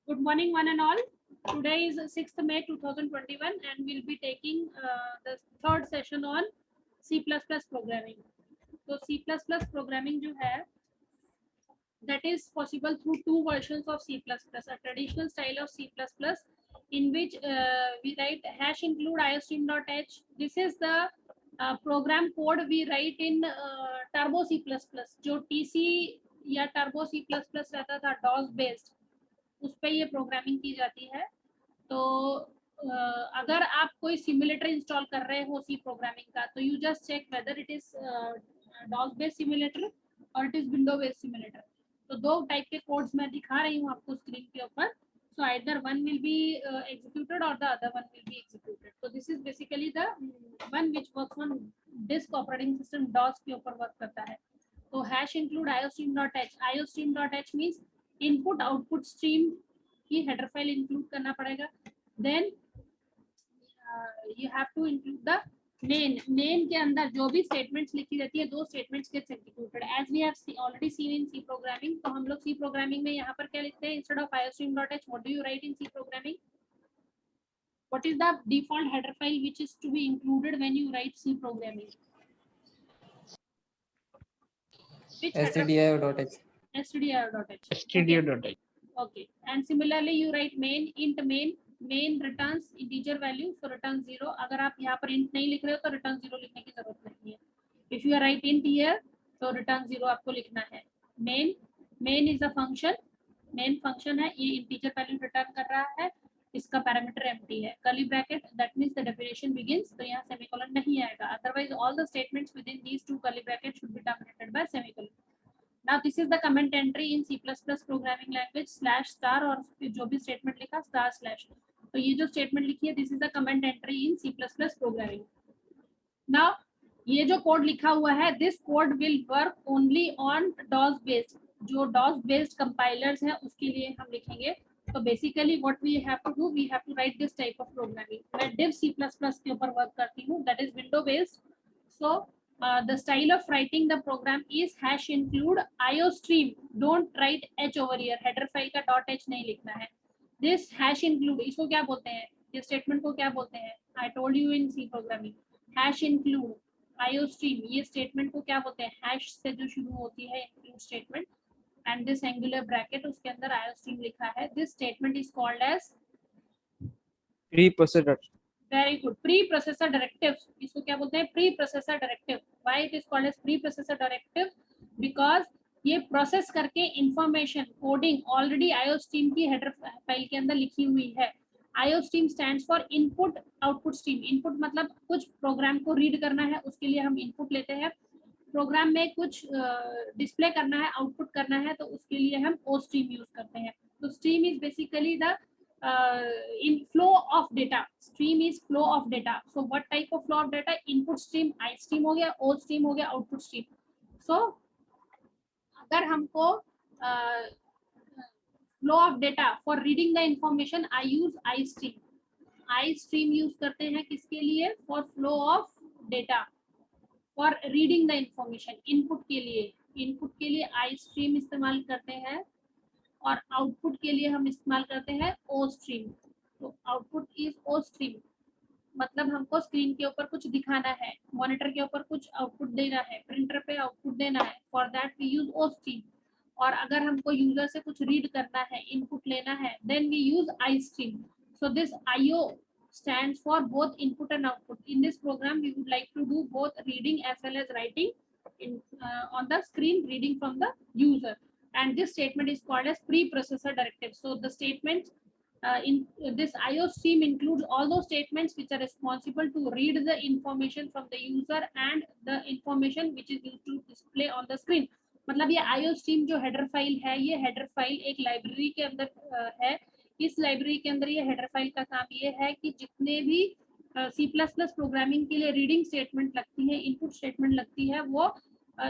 Good morning, one and all. Today is 6th May 2021 and we'll be taking the third session on C++ programming. So C++ programming जो है that is possible through two versions of C++. A traditional style of C++ in which we write hash include iostream.h. This is the program code we write in Turbo C++. जो TC या Turbo C++ रहता था DOS based, उस पर ये programming की जाती है. तो अगर आप कोई सिमुलेटर इंस्टॉल कर रहे हो सी प्रोग्रामिंग का, तो you just check whether it is DOS based simulator or it is window based simulator. तो दो टाइप के कोड्स मैं दिखा रही हूँ आपको स्क्रीन के ऊपर. So either one will be executed or the other one will be executed. तो this is basically the one which works on disk operating system DOS के ऊपर वर्क करता है. तो hash include iostream.h. iostream.h means input output stream की header file include करना पड़ेगा. Then you have to include the main के अंदर जो भी स्टेटमेंट्स लिखी रहती है, दो statements gets executed as we have already seen in C programming. तो हम लोग सी प्रोग्रामिंग में यहाँ पर क्या लिखते हैं? Instead of iostream.h what do you write in C programming? What is the default header file which is to be included when you write C programming? Which stdio.h. stdio.h. stdio.h. Okay. And similarly you write main int main returns integer value, so return 0. अगर आप यहाँ पर int नहीं लिख रहे हो तो return 0 लिखने की जरूरत नहीं है. If you write int here, तो return 0 आपको लिखना है. main is a function. main function है, ये integer value return कर रहा है, इसका पैरामीटर empty है. curly bracket that means the definition begins, तो यहाँ semicolon नहीं आएगा. Otherwise all the statements within these two curly brackets should be terminated by semicolon. Now this is the comment entry in C++ programming language /* और जो भी statement लिखा //. तो ये जो statement लिखी है, this is the comment entry in C++ programming. Now ये जो कोड लिखा हुआ है, this code will work only on DOS based. जो DOS based compilers हैं उसके लिए हम लिखेंगे. तो basically what we have to do, we have to write this type of programming. मैं div C++ के ऊपर work करती हूँ, that is window based. So the style of writing the program is hash include iostream. Don't write h over here. Header file का .h नहीं लिखना है. This hash include, इसको क्या बोलते हैं? ये statement को क्या बोलते हैं? I told you in C programming. Hash include iostream, ये statement को क्या बोलते हैं? Hash से जो शुरू होती है include statement. And this angular bracket उसके अंदर iostream लिखा है. This statement is called as preprocessor. Very good. Preprocessor directive. इसको क्या बोलते हैं? Preprocessor directive. Why it is called as preprocessor directive? Because ये प्रोसेस करके इंफॉर्मेशन कोडिंग ऑलरेडी iostream की हेडर फाइल के अंदर लिखी हुई है. iostream stands for input output stream. Input मतलब कुछ प्रोग्राम को रीड करना है, उसके लिए हम इनपुट लेते हैं. प्रोग्राम में कुछ डिस्प्ले करना है, आउटपुट करना है, तो उसके लिए हम o stream यूज करते हैं. तो stream is basically the in flow of data. Stream is flow of data. So what type of flow of data? Input stream I stream हो गया, O stream हो गया, output stream. So अगर हमको flow of data for reading the information, I use I stream. I stream use करते हैं किसके लिए? For flow of data. For reading the information. Input के लिए I stream इस्तेमाल करते हैं और आउटपुट के लिए हम इस्तेमाल करते हैं ओ स्ट्रीम. तो आउटपुट इज ओ स्ट्रीम, मतलब हमको स्क्रीन के ऊपर कुछ दिखाना है, मॉनिटर के ऊपर कुछ आउटपुट देना है, प्रिंटर पे आउटपुट देना है. For that we use ostream. और अगर हमको यूजर से कुछ रीड करना है, इनपुट लेना है, then we use istream. So this IO stands for both input and output. In this program we would like to do both reading as well as writing in on the screen, reading from the user. And this statement is called as preprocessor directive. So the statements in this IO stream includes all those statements which are responsible to read the information from the user and the information which is used to display on the screen. मतलब ये IO stream जो header file है, ये header file एक library के अंदर है. इस लाइब्रेरी के अंदर ये हेडर फाइल का काम ये है कि जितने भी C++ प्रोग्रामिंग के लिए रीडिंग स्टेटमेंट लगती है, इनपुट स्टेटमेंट लगती है, वो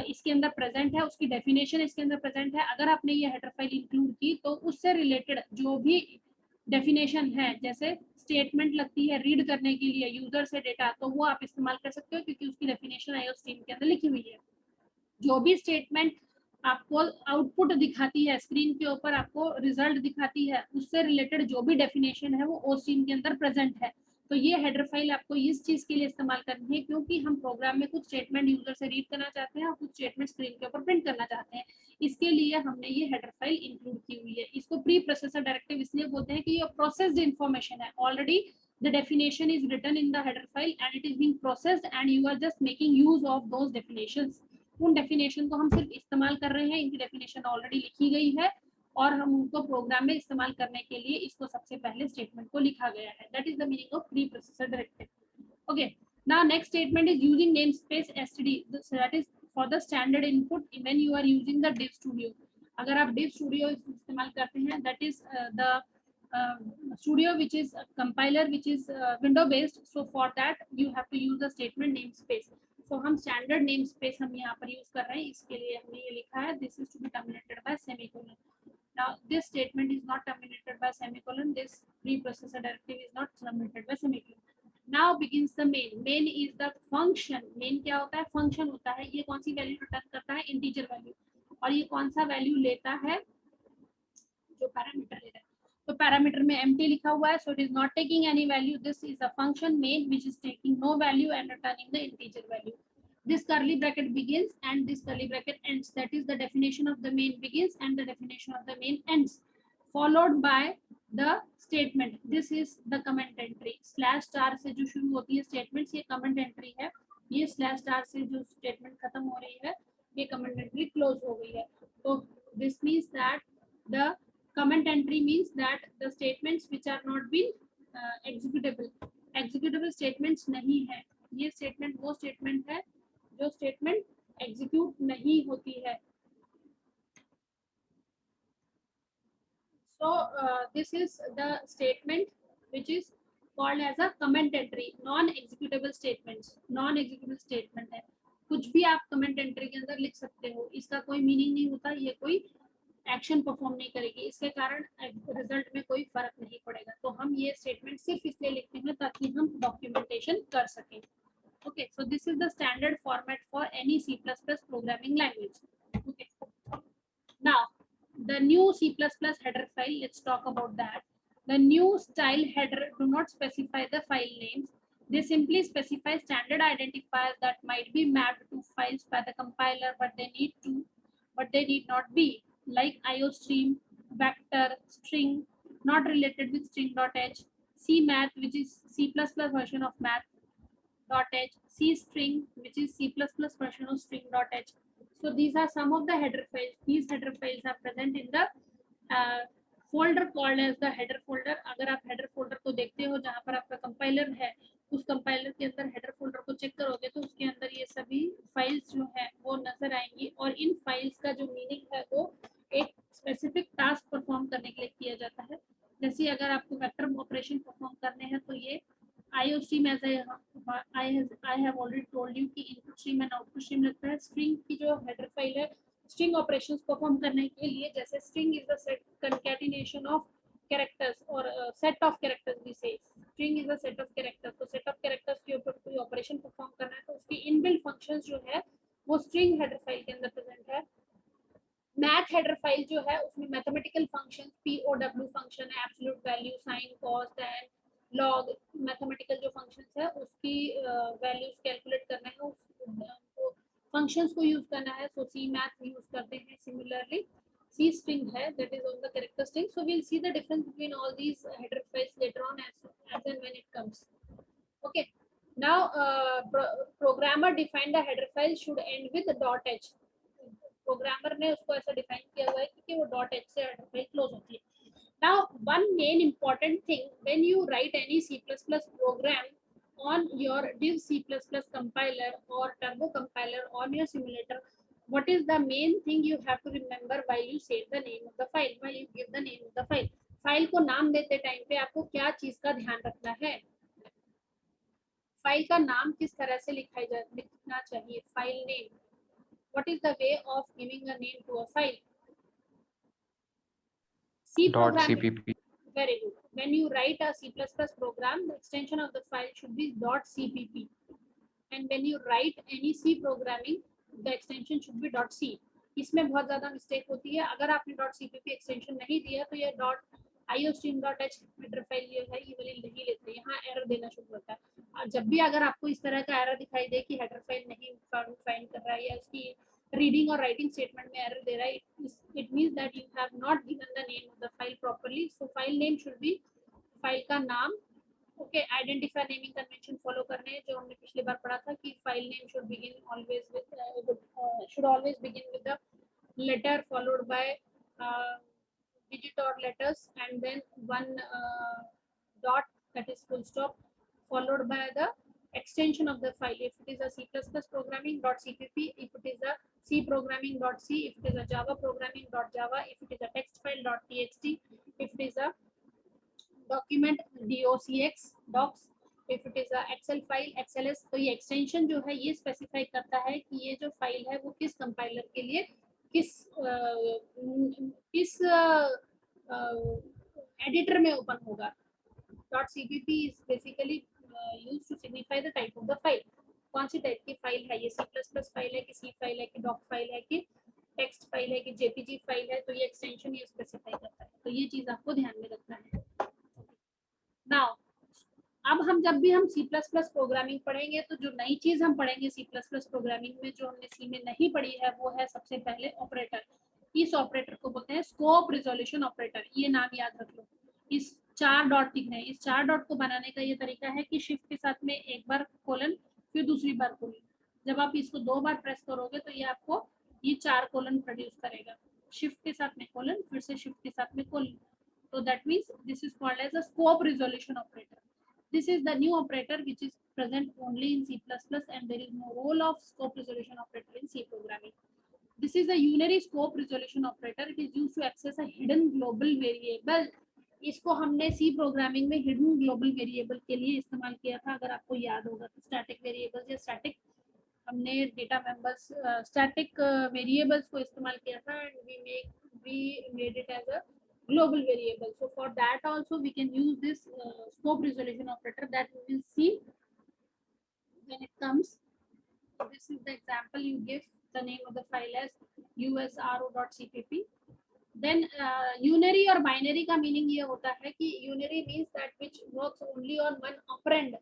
इसके अंदर प्रेजेंट है, उसकी डेफिनेशन इसके अंदर प्रेजेंट है. अगर आपने ये हेडर फाइल इंक्लूड की तो उससे रिलेटेड जो भी डेफिनेशन है, जैसे स्टेटमेंट लगती है रीड करने के लिए यूजर से डेटा, तो वो आप इस्तेमाल कर सकते हो क्योंकि उसकी डेफिनेशन IO स्ट्रीम के अंदर लिखी हुई है. जो भी स्टेटमेंट आपको आउटपुट दिखाती है स्क्रीन के ऊपर, आपको रिजल्ट दिखाती है, उससे रिलेटेड जो भी डेफिनेशन है वो OSTream के अंदर प्रेजेंट है। तो ये हेडर फाइल आपको इस चीज के लिए इस्तेमाल करनी है, क्योंकि हम प्रोग्राम में कुछ स्टेटमेंट यूजर से रीड करना चाहते हैं और कुछ स्टेटमेंट स्क्रीन के ऊपर प्रिंट करना चाहते हैं। इसके लिए हमने ये हेडर फाइल इंक्लूड की हुई है। इसको प्री प्रोसेसर डायरेक्टिव इसलिए बोलते हैं कि ये प्रोसेस्ड इंफॉर्मेशन है, already the definition is written in the header file and it is being processed and you are just making use of those definitions. उन डेफिनेशन को हम सिर्फ इस्तेमाल कर रहे हैं, इनकी डेफिनेशन ऑलरेडी लिखी गई है और हम उनको प्रोग्राम में इस्तेमाल करने के लिए इसको सबसे पहले स्टेटमेंट को लिखा गया है। That is the meaning of preprocessor directive. Okay, now next statement is using namespace std, that is for the standard input when you are using the div studio। अगर आप div studio इस्तेमाल करते हैं, that is the studio which is a compiler which is window based, so for that you have to use the statement namespace। so हम standard namespace हम यहाँ पर use कर रहे हैं, इसके लिए हमने ये लिखा है this is to be terminated by semicolon। now this statement is not terminated by semicolon, this preprocessor directive is not terminated by semicolon। now begins the main। main is the function। main क्या होता है? function होता है। ये कौन सी value return करता है? integer value. और ये कौन सा वैल्यू लेता है? जो पैरामीटर ले रहा है। तो पैरामीटर में empty लिखा हुआ है, so it is not taking any value। this is a function main which is taking no value and returning the integer value। this curly bracket begins and this curly bracket ends, that is the definition of the main begins and the definition of the main ends, followed by the statement। this is the comment entry। slash star से जो शुरू होती है statements, ये comment entry है। ये slash star से जो statement खत्म हो रही है, ये comment entry close हो गई है। तो this means that the comment entry means that the statements which are not been executable, executable statements नहीं है। ये statement वो statement है जो statement execute नहीं होती है। so this is the statement which is called as a comment entry। non executable statements, non executable statement है। कुछ भी आप comment entry के अंदर लिख सकते हो, इसका कोई मीनिंग नहीं होता, ये कोई एक्शन परफॉर्म नहीं करेगी, इसके कारण रिजल्ट में कोई फर्क नहीं पड़ेगा। तो हम ये स्टेटमेंट सिर्फ इसलिए लिखते हैं ताकि हम डॉक्यूमेंटेशन कर सकें। Okay, so this is the standard format for any C++ programming language. Okay, now the new C++ header file, let's talk about that। the new style header do not specify the file names, they simply specify standard identifiers that might be mapped to files by the compiler, but they need not be, like IOStream, vector, string, not related with string.h, cmath, which is C++ version of math.h, cstring, which is C++ version of string.h। so these are some of the header files। these header files are present in the folder called as the header folder। अगर आप header folder को देखते हो जहाँ पर आपका compiler है, उस कंपाइलर के अंदर हेडर फोल्डर को चेक करोगे तो उसके अंदर ये सभी फाइल्स जो है वो नजर आएंगी और इन फाइल्स का जो मीनिंग है वो एक स्पेसिफिक टास्क परफॉर्म करने के लिए किया जाता है। जैसे अगर आपको वेक्टर ऑपरेशन परफॉर्म करने हैं तो ये IOStream as I have already told you कि input stream and output stream लगता है। स्ट्रिंग की जो हेडर फाइल है स्ट्रिंग ऑपरेशंस परफॉर्म करने के लिए, जैसे string is the set concatenation of characters और सेट ऑफ कैरेक्टर्स भी से string is a set of characters. तो सेट ऑफ कैरेक्टर्स के ऊपर कोई ऑपरेशन परफॉर्म करना है तो उसकी इनबिल्ट फंक्शंस जो है वो स्ट्रिंग हेडर फाइल के अंदर प्रेजेंट है। मैथ हेडर फाइल जो है उसमें मैथमेटिकल फंक्शंस POW फंक्शन है, absolute value, sine, cos, tan, log, mathematical जो फंक्शंस है उसकी वैल्यूज कैलकुलेट करना है, उसको फंक्शंस को यूज करना है। सो सी मैथ यूज करते हैं। सिमिलरली C string है, that is on the character string। so we'll see the difference between all these header files later on as and when it comes। okay, now programmer defined the header file should end with .h। Programmer ने उसको ऐसा define किया हुआ है कि वो .h से header file close होती है। now one main important thing when you write any C++ program on your div C++ compiler or turbo compiler on your simulator, what is the main thing you have to remember while you say the name of the file, while you give the name of the file। File को नाम देते time पे आपको क्या चीज का ध्यान रखना है? फाइल का नाम किस तरह से लिखना चाहिए? File name, what is the way of giving a name to a file? C programming, .cpp। very good। when you write a C++ program, the extension of the file should be .cpp, and when you write any C programming, the extension should be .c। इसमें बहुत ज्यादा mistake होती है। अगर आपने .cpp extension नहीं दिया तो ये .iostream.h हेडर फाइल जो है ये वाली नहीं लेते, यहाँ एरर देना शुरू होता है। और जब भी अगर आपको इस तरह का एरर दिखाई दे कि हेडर फाइल नहीं फाइंड कर रहा है या उसकी रीडिंग और राइटिंग स्टेटमेंट में एरर दे रहा है, it means that you have not given the name of the file properly. So file name should be, file का नाम, okay. Identifier naming convention follow करने हैं जो हमने पिछली बार पढ़ा था कि file name should begin always with should always begin with the letter followed by digit or letters and then one dot, that is full stop, followed by the extension of the file. If it is a C++ programming.cpp, if it is a C programming.c, if it is a Java programming.java, if it is a text file.txt, if it is a document docs, if it is a excel file xls। तो ये extension जो है ये specify करता है कि ये जो फाइल है वो किस कंपाइलर के लिए किस एडिटर में ओपन होगा। .cpp is basically used to signify the type of the file, कौन सी टाइप की फाइल है, ये C++ फाइल है कि C फाइल है कि डॉक फाइल है कि टेक्स्ट फाइल है कि जेपीजी फाइल है, तो ये एक्सटेंशन ये स्पेसिफाई करता है। तो ये चीज आपको ध्यान में रखना है। नाउ अब हम जब भी हम C++ प्रोग्रामिंग पढ़ेंगे तो जो नई चीज हम पढ़ेंगे C++ प्रोग्रामिंग में जो हमने C में नहीं पढ़ी है वो है सबसे पहले ऑपरेटर। इस ऑपरेटर को बोलते हैं स्कोप रिजोल्यूशन ऑपरेटर, ये नाम याद रख लो। इस 4 डॉट दिख रहे हैं, इस 4 डॉट को बनाने का ये तरीका है कि शिफ्ट के साथ में एक बार कोलन फिर दूसरी बार कोलन, जब आप इसको 2 बार प्रेस करोगे तो ये आपको ये 4 कोलन प्रोड्यूस करेगा, शिफ्ट के साथ में कोलन फिर से शिफ्ट के साथ में colon. So that means this is called as a scope resolution operator. This is the new operator which is present only in C++ and there is no role of scope resolution operator in C programming. This is a unary scope resolution operator. It is used to access a hidden global variable. इसको हमने C programming में hidden global variable के लिए इस्तेमाल किया था, अगर आपको याद होगा तो स्टैटिक वेरिएबल्स या स्टैटिक हमने डेटा मेंबर्स स्टैटिक वेरिएबल्स को इस्तेमाल किया था and we made it as a global variable. So for that also we can use this scope resolution operator that we will see when it comes. So this is the example, you give the name of the file as usro.cpp. Then unary और binary का meaning ये होता है कि unary means that which works only on one operand.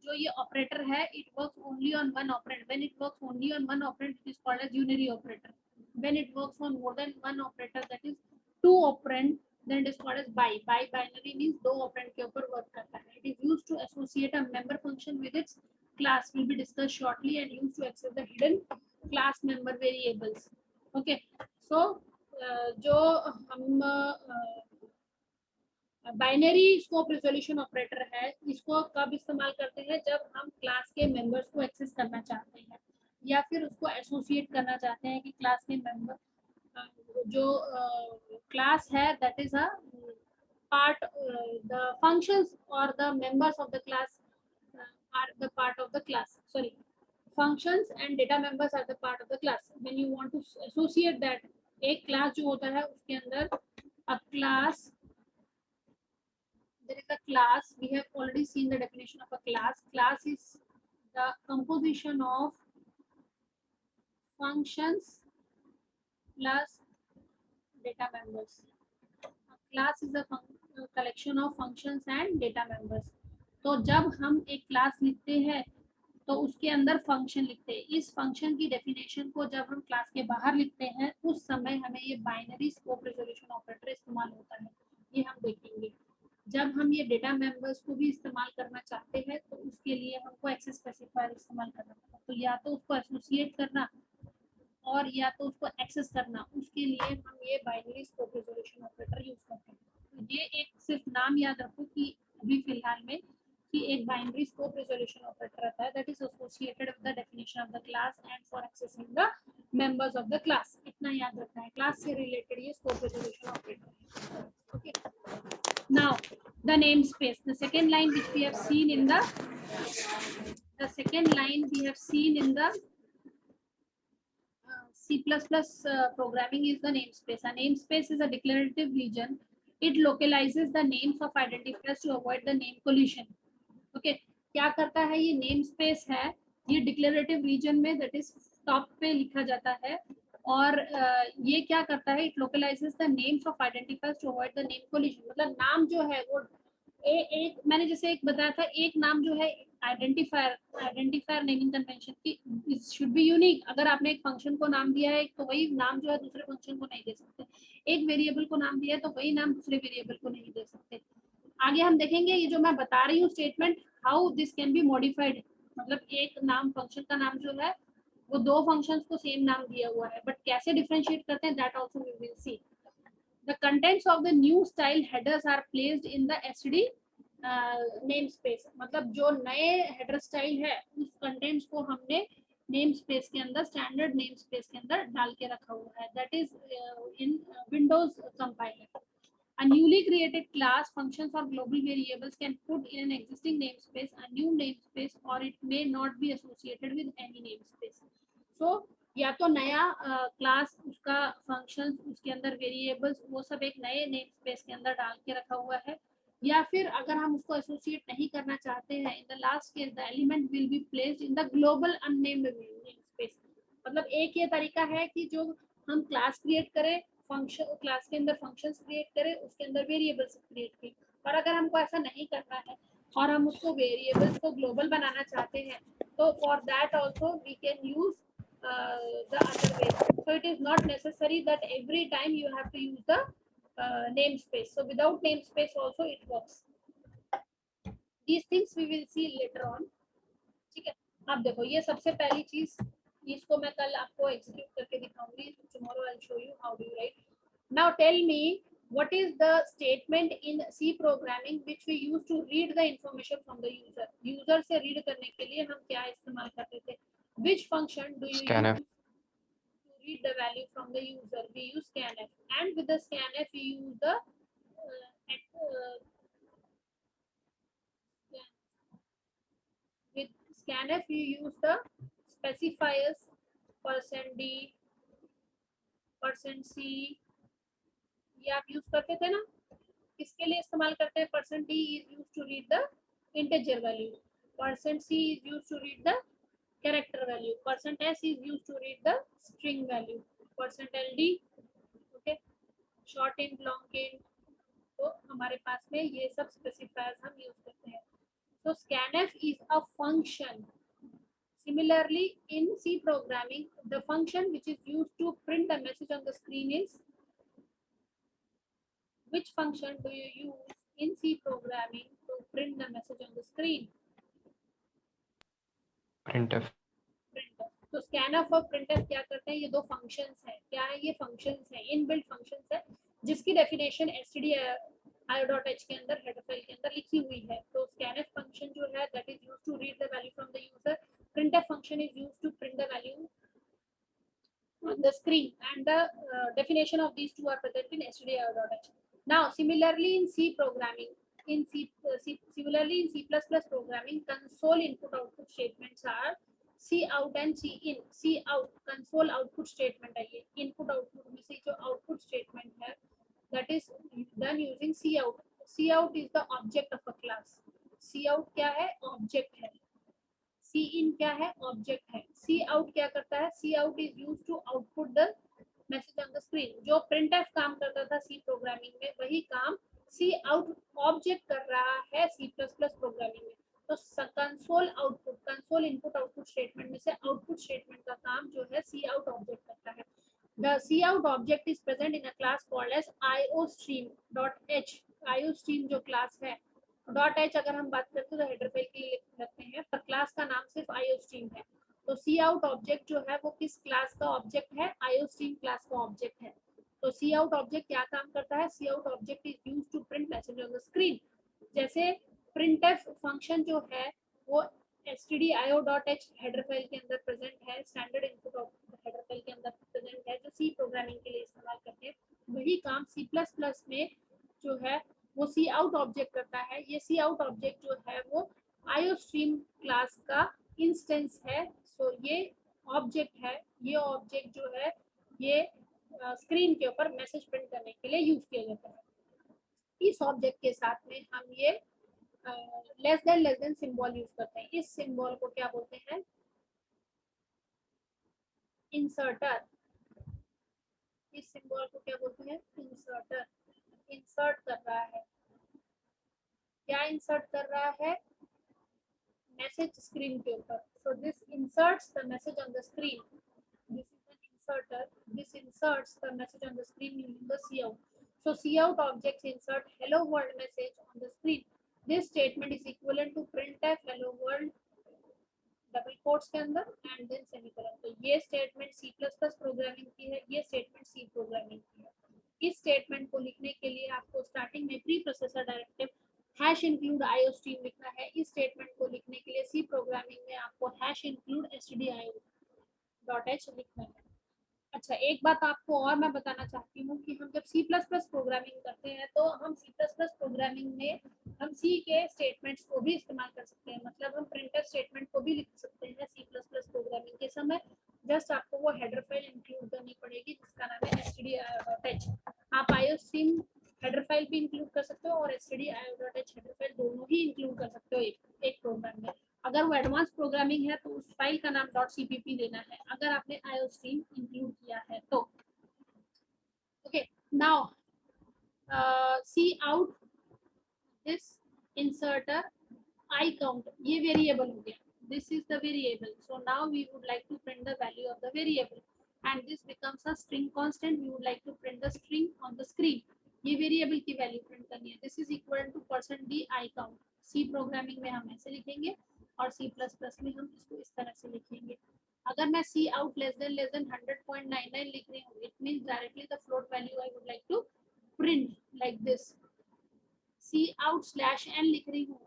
जो ये operator है it works only on one operand. When it works only on one operand it is called as unary operator. When it works on more than one operator, that is 2 operand, then it is called as binary means 2 operand के ऊपर work करता है। It is used to associate a member function with its class, will be discussed shortly, and used to access the hidden class member variables. Okay, so जो हम binary scope resolution operator है इसको कब इस्तेमाल करते हैं, जब हम क्लास के मेंबर्स को एक्सेस करना चाहते हैं या फिर उसको एसोसिएट करना चाहते हैं कि क्लास के मेंबर जो क्लास है that is a part, the functions or the members of the class are the part of the class, sorry, functions and data members are the part of the class. When you want to associate that, एक class जो होता है उसके अंदर a class, there is a class, we have already seen the definition of a class. Class is the composition of functions plus data members. A class is a collection of functions and data members. तो जब हम एक class लिखते हैं तो उसके अंदर function लिखते हैं, इस फंक्शन की डेफिनेशन को जब हम क्लास के बाहर लिखते हैं उस समय हमें ये बाइनरी स्कोप रिजोल्यूशन ऑपरेटर इस्तेमाल होता है, ये हम देखेंगे। जब हम ये डेटा मेंबर्स को भी इस्तेमाल करना चाहते हैं तो उसके लिए हमको एक्सेस स्पेसिफायर इस्तेमाल करना पड़ता है, तो या तो उसको एसोसिएट करना और या तो उसको एक्सेस करना, उसके लिए हम ये binary scope resolution operator use करते हैं। तो ये एक सिर्फ नाम याद रखो कि अभी फिलहाल में कि एक बाइनरी स्कोप रिजोल्यूशन ऑपरेटर रहता है that is associated with the definition of the class and for accessing the members of the class, इतना याद रखना है। क्लास से रिलेटेड ये स्कोप रिजोल्यूशन ऑपरेटर है। Okay, now the namespace, the second line which we have seen in the C++ programming is the namespace. A namespace is a declarative region. It localizes the names of identifiers to avoid the name collision. Okay, क्या करता है ये namespace है, ये declarative region में that is top पे लिखा जाता है और ये क्या करता है, it localises the names of identifiers to avoid the name collision. मतलब नाम जो है वो एक मैंने जैसे एक बताया था, एक नाम जो है आइडेंटिफायर नेमिंग कन्वेंशन की, इट शुड बी यूनिक। अगर आपने एक फंक्शन को नाम दिया है तो वही नाम जो है दूसरे फंक्शन को नहीं दे सकते, एक वेरिएबल को नाम दिया है तो वही नाम दूसरे वेरिएबल को नहीं दे सकते। आगे हम देखेंगे ये जो मैं बता रही हूँ statement, how this can be modified. मतलब एक नाम फंक्शन का नाम जो है वो दो फंक्शंस को सेम नाम दिया हुआ है, बट कैसे डिफरेंशिएट करते हैं that also we will see. The contents of the new style headers are placed in the std namespace। मतलब जो नए हेडर स्टाइल है उस कंटेंट्स को हमने नेम स्पेस के अंदर, स्टैंडर्ड नेम स्पेस के अंदर डाल के रखा हुआ है, that is in Windows compiler. A newly created class, functions or global variables can put in an existing namespace a new namespace, or it may not be associated with any namespace। So या तो नया class, उसका functions, उसके अंदर variables, वो सब एक नए नेम स्पेस के अंदर डाल के रखा हुआ है, या फिर अगर हम उसको एसोसिएट नहीं करना चाहते हैं, in the last case the element will be placed in the global unnamed name space. मतलब एक ये तरीका है कि जो हम क्लास क्रिएट करें, फंक्शन क्लास के अंदर फंक्शंस क्रिएट करें, उसके अंदर वेरिएबल्स क्रिएट करें। पर अगर हमको ऐसा नहीं करना है और हम उसको वेरिएबल्स को ग्लोबल बनाना चाहते हैं, तो for that also we can use the other way। So it is not necessary that every time you have to use the namespace। So without namespace also it works। These things we will see later on। ठीक है, अब देखो ये सबसे पहली चीज, इसको मैं कल आपको एग्जीक्यूट करके दिखाऊंगी। Tomorrow I'll show you how do you write। Now tell me what is the statement in C programming which we use to read the information from the user। User से रीड करने के लिए हम क्या इस्तेमाल करते थे? Which function do you Scanf. use to read the value from the user? We use scanf, and with the scanf we use the with scanf you use the specifiers %d %c, ये आप use करते थे ना। किसके लिए इस्तेमाल करते हैं? %d is used to read the integer value, %c is used to read the character value, %s is used to read the string value, %ld okay, short int long int। तो हमारे पास में ये सब स्पेसिफायर्स हम use करते हैं। So scanf is a function। Similarly, in C programming, the function which is used to print a message on the screen is, which function do you use in C programming to print the message on the screen? printf। Printf। तो scanf और printf क्या करते हैं? ये दो functions हैं। क्या है? ये functions हैं, inbuilt functions है, जिसकी definition stdio.h के अंदर header file के अंदर लिखी हुई है। तो scanf function जो है that is used to read the value from the user, printf function is used to print the value on the screen, and the definition of these two are present in stdio.h। Now similarly in C programming, similarly in C++ programming, console input output statements are cout and cin। cout console output statement है, ये input output में से जो output statement है that is done using cout। cout is the object of a class। cout क्या है? Object है। cin क्या है? Object है। cout क्या करता है? cout is used to output the message on the screen। जो printf काम करता था C प्रोग्रामिंग में, वही काम cout ऑब्जेक्ट कर रहा है C++ प्रोग्रामिंग में। तो console output, console input output statement में से आउटपुट स्टेटमेंट का काम जो है cout ऑब्जेक्ट करता है। The cout object is present in a class called as iostream.h। iostream जो क्लास है, .h अगर हम बात करते हैं तो हेडर फाइल के लिए रखते हैं, पर क्लास का नाम सिर्फ iostream है। तो cout ऑब्जेक्ट जो है वो किस क्लास का ऑब्जेक्ट है? iostream क्लास का ऑब्जेक्ट है। तो cout ऑब्जेक्ट क्या काम करता है? cout object is used to print message on the screen. जैसे printf फंक्शन जो है वो stdio.h हेडर फाइल के अंदर प्रेजेंट है, standard input output header file के अंदर प्रेजेंट है, जो सी प्रोग्रामिंग के लिए इस्तेमाल करते हैं। वही काम C++ में जो है वो cout ऑब्जेक्ट करता है। ये cout ऑब्जेक्ट जो है वो iostream क्लास का इंस्टेंस है। सो ये ऑब्जेक्ट है, ये ऑब्जेक्ट जो है ये स्क्रीन के ऊपर मैसेज प्रिंट करने के लिए यूज किया जाता है। इस ऑब्जेक्ट के साथ में हम ये लेस देन सिंबल यूज करते हैं। इस सिंबल को क्या बोलते हैं? इंसर्टर। इस सिंबल को क्या बोलते हैं? इंसर्टर। इंसर्ट कर रहा है, क्या इंसर्ट कर रहा है? मैसेज स्क्रीन के ऊपर. So this inserts the message on the screen. This is an inserter. This inserts the message on the screen using the cout. So cout objects insert hello world message on the screen. This statement is equivalent to printf hello world double quotes के अंदर and then semicolon. तो ये statement C plus plus programming की है, ये statement सी programming की है. इस स्टेटमेंट को लिखने के लिए आपको स्टार्टिंग में pre processor directive hash include IO stream लिखना है. इस स्टेटमेंट को लिखने के लिए सी प्रोग्रामिंग में आपको hash include stdio dot H लिखना है. अच्छा, एक बात आपको और मैं बताना चाहती हूँ कि हम जब सी प्लस प्लस प्रोग्रामिंग करते हैं तो हम सी प्लस प्लस प्रोग्रामिंग में हम सी के स्टेटमेंट्स को भी इस्तेमाल कर सकते हैं. मतलब हम प्रिंटर स्टेटमेंट को भी लिख सकते हैं सी प्लस प्लस प्रोग्रामिंग के समय. जस्ट आपको वो हेडर फाइल इंक्लूड करनी पड़ेगी जिसका नाम है stdio.h. आप आईओ स्ट्रीम हेडर फाइल भी इंक्लूड कर सकते हो और stdio.h हेडर फाइल दोनों ही इंक्लूड कर सकते हो एक प्रोग्राम में. अगर वो एडवांस प्रोग्रामिंग है तो उस फाइल का नाम .cpp देना है अगर आपने आईओ स्ट्रीम इंक्लूड किया है तो. Okay, now c out this inserter i count, ये वेरिएबल हो गया. This is the variable. So now we would like to print the value of the variable and this becomes a string constant. We would like to print the string on the screen. ये variable की value print करनी है. This is equal to %d i count. C programming में हम ऐसे लिखेंगे और सी plus plus में हम इसको इस तरह से लिखेंगे. अगर मैं सी आउट लेस देन 100.99 लिख रही हूँ, it means directly the float value I would like to print like this. C out slash n लिख रही हूँ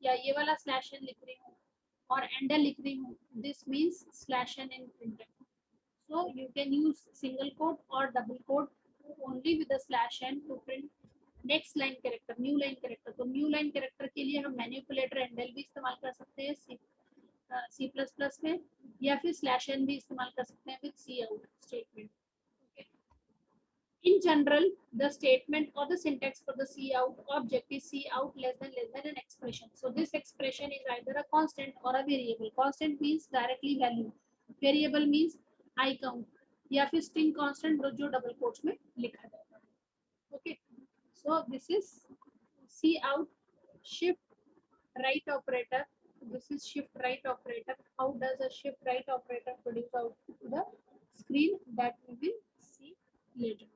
या ये वाला स्लैश एन लिख रही हूँ और एंडर लिख रही हूँ, this means slash n in printer. So you can use single quote or double quote only with the slash n to print next line character, new line character. तो new line character के लिए हम manipulator handle भी इस्तेमाल कर सकते हैं C++ में या फिर slash n भी इस्तेमाल कर सकते हैं with cout statement. Okay. In general, the statement or the syntax for the cout object is cout less than an expression. So this expression is either a constant or a variable. Constant means directly value. Variable means i count या फिर string constant जो double quotes में लिखा जाता है. Okay, so this is c out shift right operator. This is shift right operator. How does a shift right operator produce out to the screen? That we will see later.